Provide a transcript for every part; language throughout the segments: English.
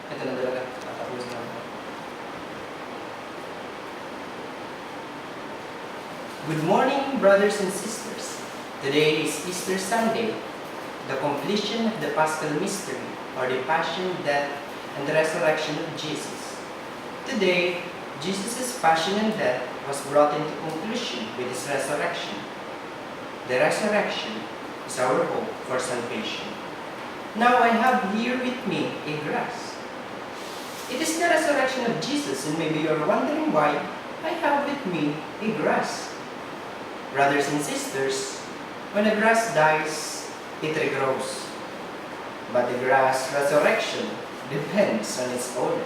Ito na talaga. Tatapusin na ako. Good morning, brothers and sisters. Today is Easter Sunday, the completion of the Paschal mystery, or the Passion, Death, and the Resurrection of Jesus. Today, Jesus' passion and death was brought into conclusion with his resurrection. The resurrection is our hope for salvation. Now I have here with me a grass. It is the resurrection of Jesus, and maybe you're wondering why I have with me a grass. Brothers and sisters, when a grass dies, it regrows. But the grass resurrection depends on its owner.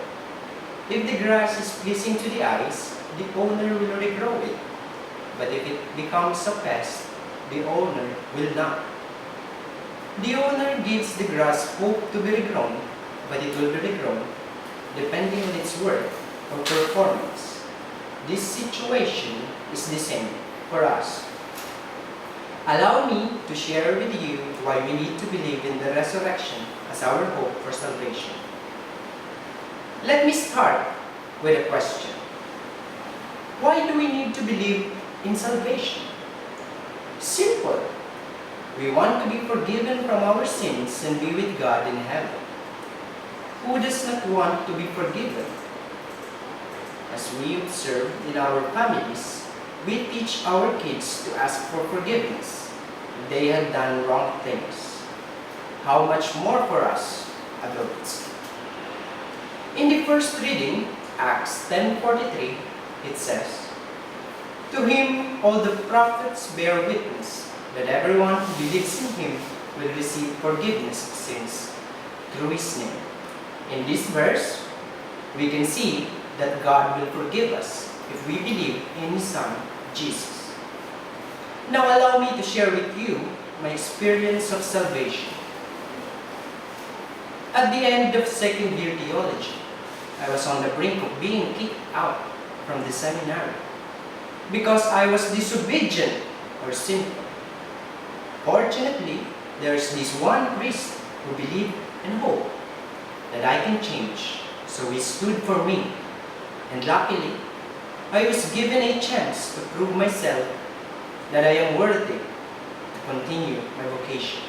If the grass is pleasing to the eyes, the owner will regrow it. But if it becomes a pest, the owner will not. The owner gives the grass hope to be regrown, but it will be regrown depending on its work or performance. This situation is the same for us. Allow me to share with you why we need to believe in the resurrection as our hope for salvation. Let me start with a question. Why do we need to believe in salvation? Simple. We want to be forgiven from our sins and be with God in heaven. Who does not want to be forgiven? As we observe in our families, we teach our kids to ask for forgiveness if they have done wrong things. How much more for us, adults? In the first reading, Acts 10:43, it says, "To him all the prophets bear witness that everyone who believes in him will receive forgiveness of sins through his name." In this verse, we can see that God will forgive us if we believe in his Son, Jesus. Now allow me to share with you my experience of salvation. At the end of second year theology, I was on the brink of being kicked out from the seminary because I was disobedient or sinful. Fortunately, there is this one priest who believed and hoped that I can change, so he stood for me, and luckily, I was given a chance to prove myself that I am worthy to continue my vocation.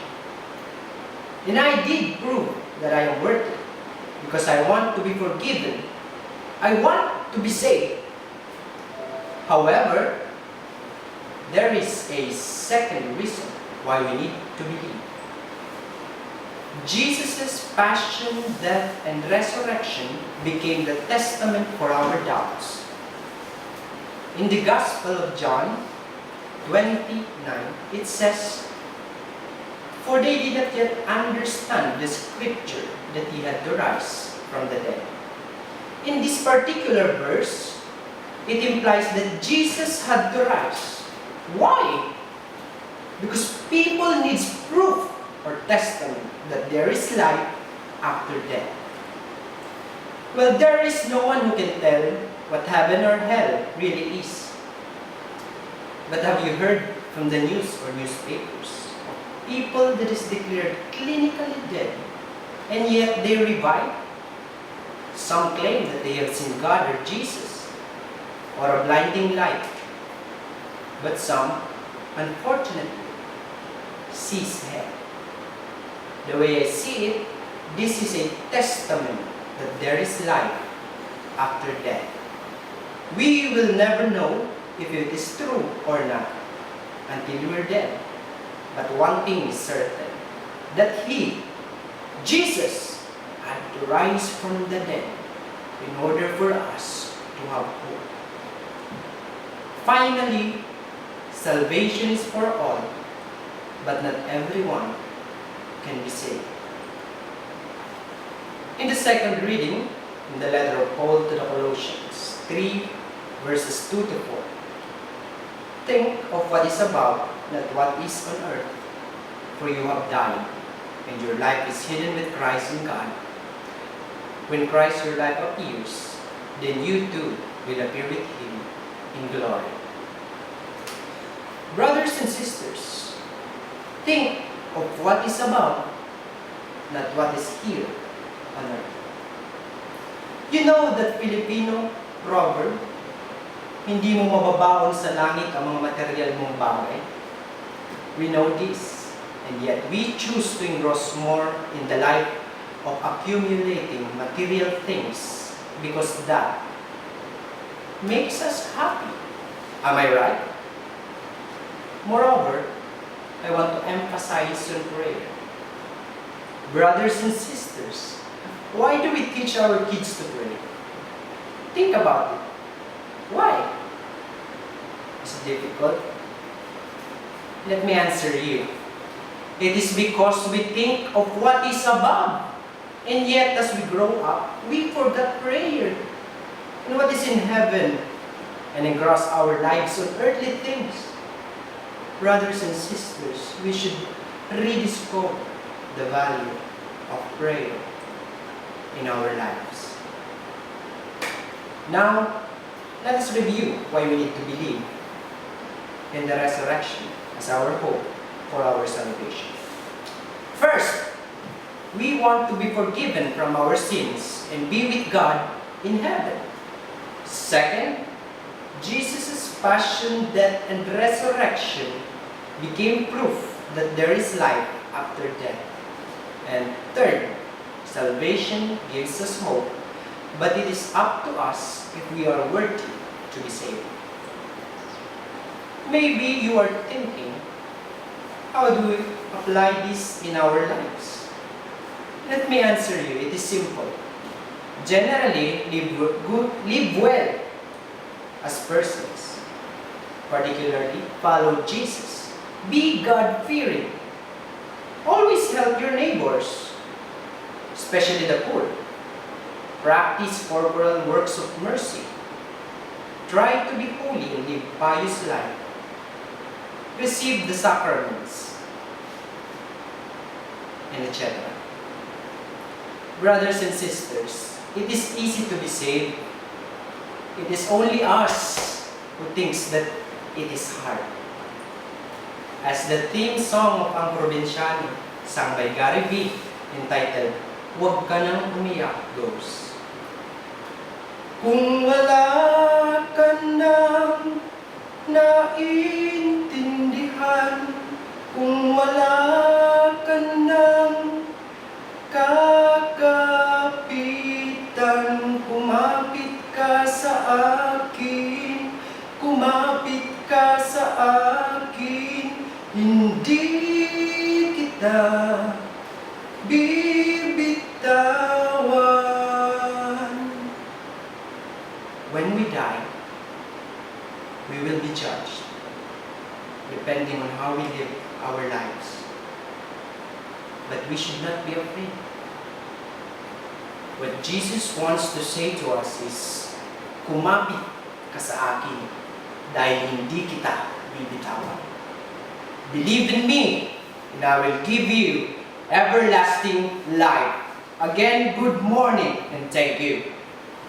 And I did prove that I am worthy because I want to be forgiven. I want to be saved. However, there is a second reason why we need to believe. Jesus' passion, death, and resurrection became the testament for our doubts. In the Gospel of John 20:9, it says, "For they did not yet understand the scripture that he had to rise from the dead." In this particular verse, it implies that Jesus had to rise. Why? Because people need proof or testament that there is life after death. Well, there is no one who can tell what heaven or hell really is. But have you heard from the news or newspapers of people that is declared clinically dead and yet they revive? Some claim that they have seen God or Jesus or a blinding light. But some, unfortunately, sees hell. The way I see it, this is a testament that there is life after death. We will never know if it is true or not until we're dead. But one thing is certain, that he, Jesus, had to rise from the dead in order for us to have hope. Finally, salvation is for all, but not everyone can be saved. In the second reading, in the letter of Paul to the Colossians 3, verses 2 to 4, think of what is above, not what is on earth, for you have died, and your life is hidden with Christ in God. When Christ your life appears, then you too will appear with him in glory. Brothers and sisters, think of what is above, not what is here on earth. You know that Filipino proverb, hindi mo mababaon sa langit ang mga material mong bagay. We know this, and yet we choose to engross more in the life of accumulating material things because that makes us happy. Am I right? Moreover, I want to emphasize on prayer. Brothers and sisters, why do we teach our kids to pray? Think about it. Why? Is it difficult? Let me answer you. It is because we think of what is above. And yet, as we grow up, we forget prayer and what is in heaven and engross our lives on earthly things. Brothers and sisters, we should rediscover the value of prayer in our lives. Now, let us review why we need to believe in the resurrection as our hope for our salvation. First, we want to be forgiven from our sins and be with God in heaven. Second, Jesus' passion, death, and resurrection became proof that there is life after death. And third, salvation gives us hope, but it is up to us if we are worthy to be saved. Maybe you are thinking, how do we apply this in our lives? Let me answer you. It is simple. Generally, live well as persons. Particularly, follow Jesus. Be God-fearing. Always help your neighbors, especially the poor. Practice corporal works of mercy. Try to be holy and live pious life. Receive the sacraments, and etc. Brothers and sisters, it is easy to be saved. It is only us who thinks that it is hard. As the theme song of Ang Probinsyano, sung by Gary V, entitled, "Huwag Ka Nang Umiyak," goes, kung wala ka nang naintindihan, kung wala ka nang kakapitan, kumapit ka sa akin, kumapit ka sa akin, hindi kita bibitawan. When we die, we will be judged depending on how we live our lives. But we should not be afraid. What Jesus wants to say to us is, kumapit ka sa akin dahil hindi kita bibitawan. Believe in me, and I will give you everlasting life. Again, good morning, and thank you.